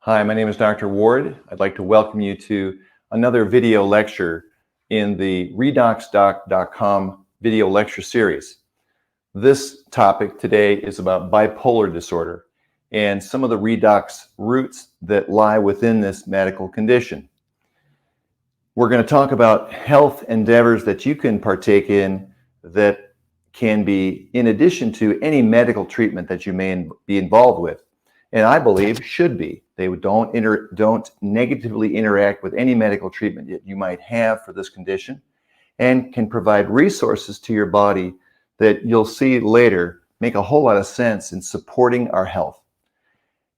Hi, my name is Dr. Ward. I'd like to welcome you to another video lecture in the redoxdoc.com video lecture series. This topic today is about bipolar disorder and some of the redox roots that lie within this medical condition. We're going to talk about health endeavors that you can partake in that can be in addition to any medical treatment that you may be involved with, and I believe should be. They don't negatively interact with any medical treatment that you might have for this condition, and can provide resources to your body that you'll see later make a whole lot of sense in supporting our health.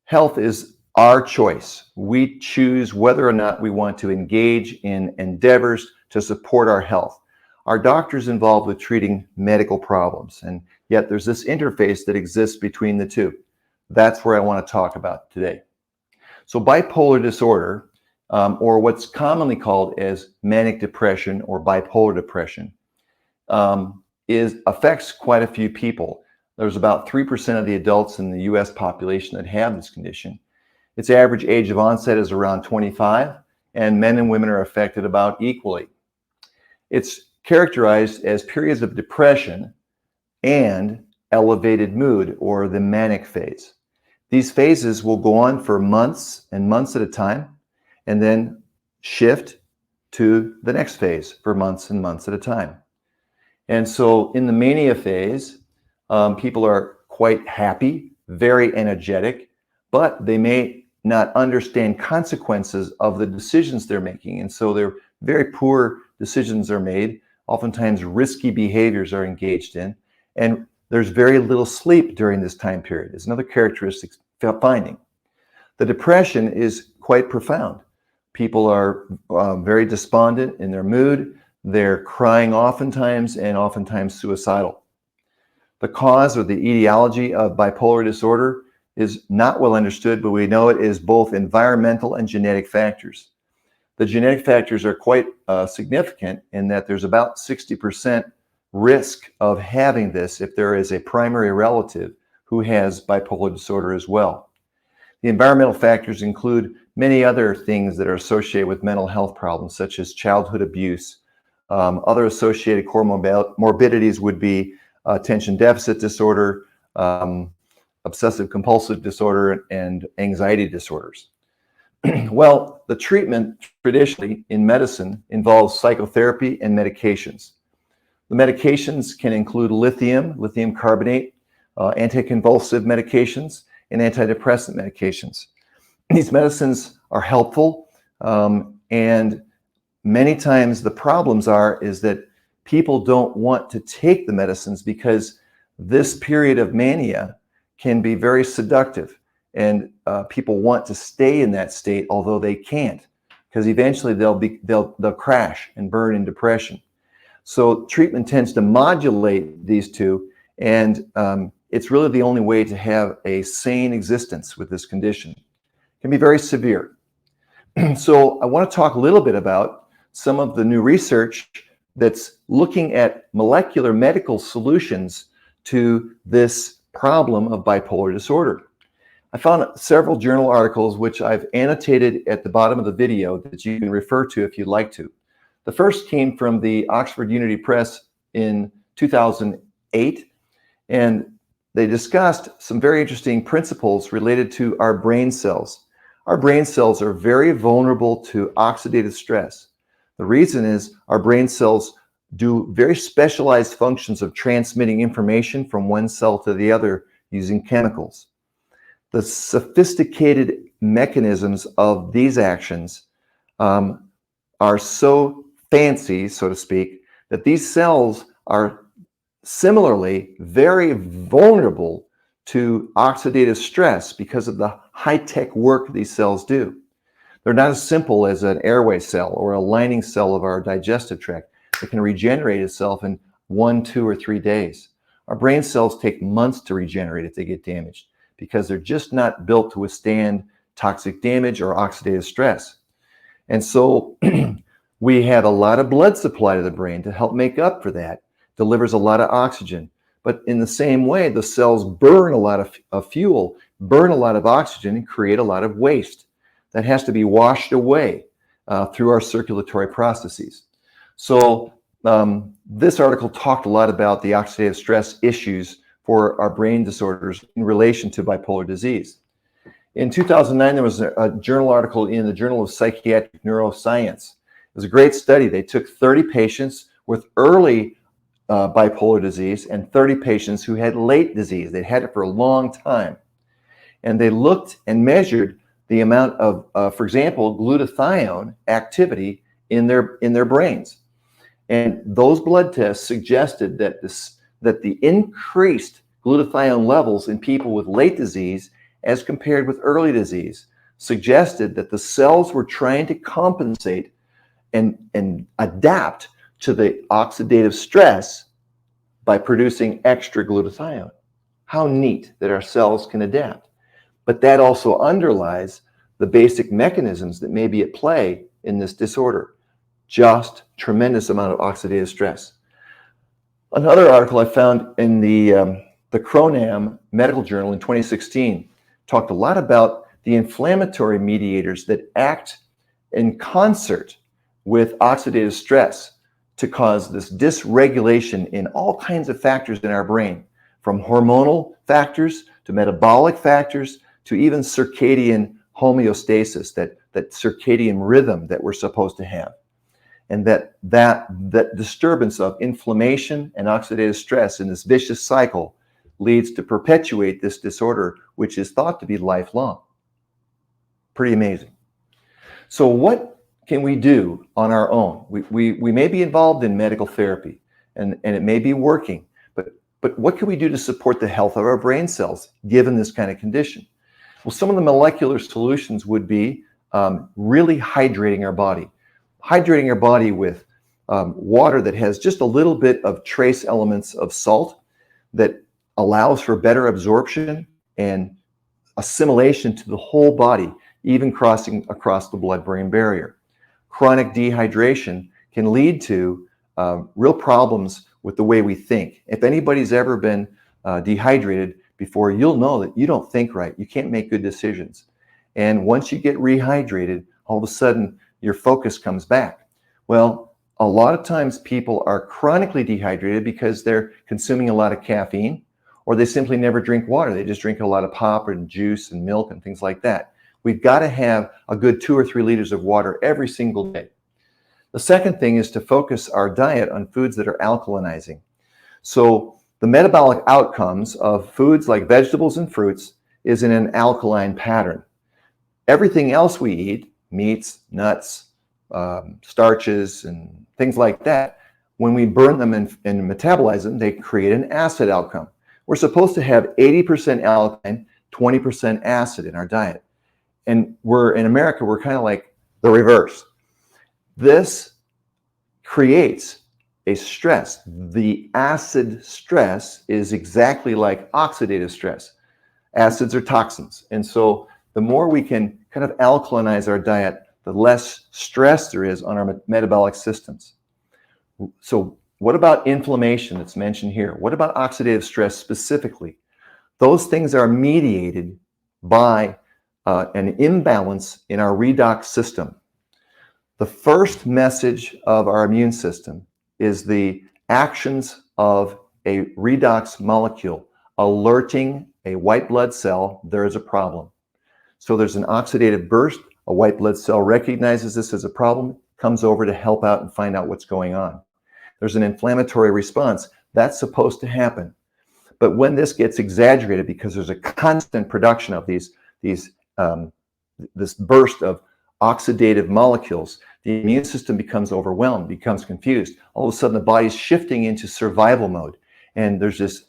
Health is our choice. We choose whether or not we want to engage in endeavors to support our health. Our doctor's involved with treating medical problems, and yet there's this interface that exists between the two. That's where I want to talk about today. So bipolar disorder, or what's commonly called as manic depression or bipolar depression, affects quite a few people. There's about 3% of the adults in the US population that have this condition. Its average age of onset is around 25, and men and women are affected about equally. It's characterized as periods of depression and elevated mood, or the manic phase. These phases will go on for months and months at a time, and then shift to the next phase for months and months at a time. And so in the mania phase, people are quite happy, very energetic, but they may not understand consequences of the decisions they're making. And so they're very poor decisions are made. Oftentimes risky behaviors are engaged in, and there's very little sleep during this time period. It's another characteristic finding. The depression is quite profound. People are very despondent in their mood. They're crying oftentimes, and oftentimes suicidal. The cause or the etiology of bipolar disorder is not well understood, but we know it is both environmental and genetic factors. The genetic factors are quite significant in that there's about 60% risk of having this if there is a primary relative who has bipolar disorder as well. The environmental factors include many other things that are associated with mental health problems, such as childhood abuse. Other associated comorbidities would be attention deficit disorder, obsessive compulsive disorder, and anxiety disorders. Well, the treatment traditionally in medicine involves psychotherapy and medications. The medications can include lithium carbonate, anticonvulsive medications, and antidepressant medications. These medicines are helpful, and many times the problems is that people don't want to take the medicines because this period of mania can be very seductive, and people want to stay in that state, although they can't, because eventually they'll crash and burn in depression. So treatment tends to modulate these two, and it's really the only way to have a sane existence with this condition. It can be very severe. So I want to talk a little bit about some of the new research that's looking at molecular medical solutions to this problem of bipolar disorder. I found several journal articles which I've annotated at the bottom of the video that you can refer to if you'd like to. The first came from the Oxford Unity Press in 2008, and they discussed some very interesting principles related to our brain cells. Our brain cells are very vulnerable to oxidative stress. The reason is our brain cells do very specialized functions of transmitting information from one cell to the other using chemicals. The sophisticated mechanisms of these actions are so fancy, so to speak, that these cells are similarly very vulnerable to oxidative stress because of the high-tech work these cells do. They're not as simple as an airway cell or a lining cell of our digestive tract that can regenerate itself in 1, 2, or 3 days. Our brain cells take months to regenerate if they get damaged because they're just not built to withstand toxic damage or oxidative stress. And so we have a lot of blood supply to the brain to help make up for that, delivers a lot of oxygen. But in the same way, the cells burn a lot of fuel, burn a lot of oxygen, and create a lot of waste. that has to be washed away through our circulatory processes. So this article talked a lot about the oxidative stress issues for our brain disorders in relation to bipolar disease. In 2009, there was a journal article in the Journal of Psychiatric Neuroscience. It was a great study. They took 30 patients with early bipolar disease and 30 patients who had late disease. They'd had it for a long time. And they looked and measured the amount of, for example, glutathione activity in their brains. And those blood tests suggested that the increased glutathione levels in people with late disease as compared with early disease suggested that the cells were trying to compensate and adapt to the oxidative stress by producing extra glutathione. How neat that our cells can adapt. But that also underlies the basic mechanisms that may be at play in this disorder. Just tremendous amount of oxidative stress. Another article I found in the Cronam Medical Journal in 2016 talked a lot about the inflammatory mediators that act in concert with oxidative stress to cause this dysregulation in all kinds of factors in our brain, from hormonal factors to metabolic factors to even circadian homeostasis, that circadian rhythm that we're supposed to have. And that disturbance of inflammation and oxidative stress in this vicious cycle leads to perpetuate this disorder, which is thought to be lifelong. Pretty amazing. So what can we do on our own? We may be involved in medical therapy and it may be working, but what can we do to support the health of our brain cells given this kind of condition? Well, some of the molecular solutions would be really hydrating our body. Hydrating our body with water that has just a little bit of trace elements of salt that allows for better absorption and assimilation to the whole body, even crossing across the blood-brain barrier. Chronic dehydration can lead to real problems with the way we think. If anybody's ever been dehydrated before, you'll know that you don't think right. You can't make good decisions. And once you get rehydrated, all of a sudden your focus comes back. Well, a lot of times people are chronically dehydrated because they're consuming a lot of caffeine, or they simply never drink water. They just drink a lot of pop and juice and milk and things like that. We've got to have a good 2 or 3 liters of water every single day. The second thing is to focus our diet on foods that are alkalinizing. So the metabolic outcomes of foods like vegetables and fruits is in an alkaline pattern. Everything else we eat, meats, nuts, starches, and things like that, when we burn them and metabolize them, they create an acid outcome. We're supposed to have 80% alkaline, 20% acid in our diet. And in America, we're kind of like the reverse. This creates a stress. The acid stress is exactly like oxidative stress. Acids are toxins. And so the more we can kind of alkalinize our diet, the less stress there is on our metabolic systems. So what about inflammation that's mentioned here? What about oxidative stress specifically? Those things are mediated by an imbalance in our redox system. The first message of our immune system is the actions of a redox molecule alerting a white blood cell there is a problem. So there's an oxidative burst. A white blood cell recognizes this as a problem, comes over to help out and find out what's going on. There's an inflammatory response. That's supposed to happen. But when this gets exaggerated because there's a constant production of this burst of oxidative molecules, the immune system becomes overwhelmed, becomes confused. All of a sudden, the body's shifting into survival mode. And there's this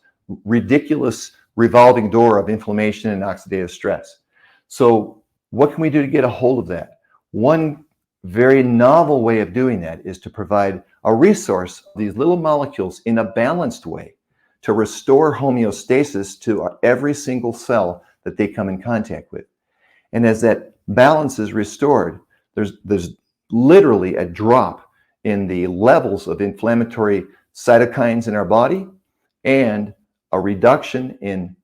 ridiculous revolving door of inflammation and oxidative stress. So what can we do to get a hold of that? One very novel way of doing that is to provide a resource, these little molecules, in a balanced way to restore homeostasis to every single cell that they come in contact with. And as that balance is restored, there's literally a drop in the levels of inflammatory cytokines in our body and a reduction in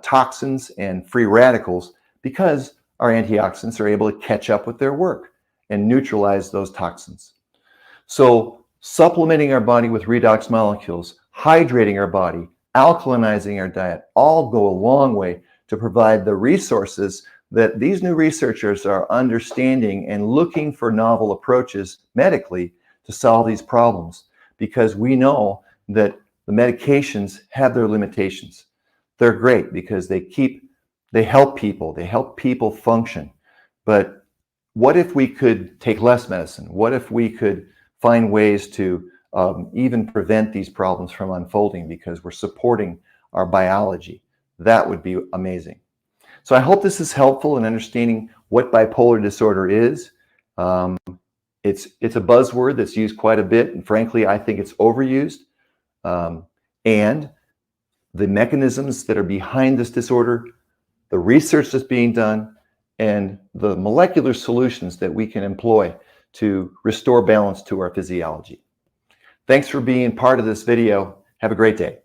toxins and free radicals because our antioxidants are able to catch up with their work and neutralize those toxins. So supplementing our body with redox molecules, hydrating our body, alkalinizing our diet, all go a long way to provide the resources that these new researchers are understanding and looking for novel approaches medically to solve these problems, because we know that the medications have their limitations. They're great because they help people function. But what if we could take less medicine? What if we could find ways to even prevent these problems from unfolding because we're supporting our biology? That would be amazing. So I hope this is helpful in understanding what bipolar disorder is. It's a buzzword that's used quite a bit, and frankly, I think it's overused. And the mechanisms that are behind this disorder, the research that's being done, and the molecular solutions that we can employ to restore balance to our physiology. Thanks for being part of this video. Have a great day.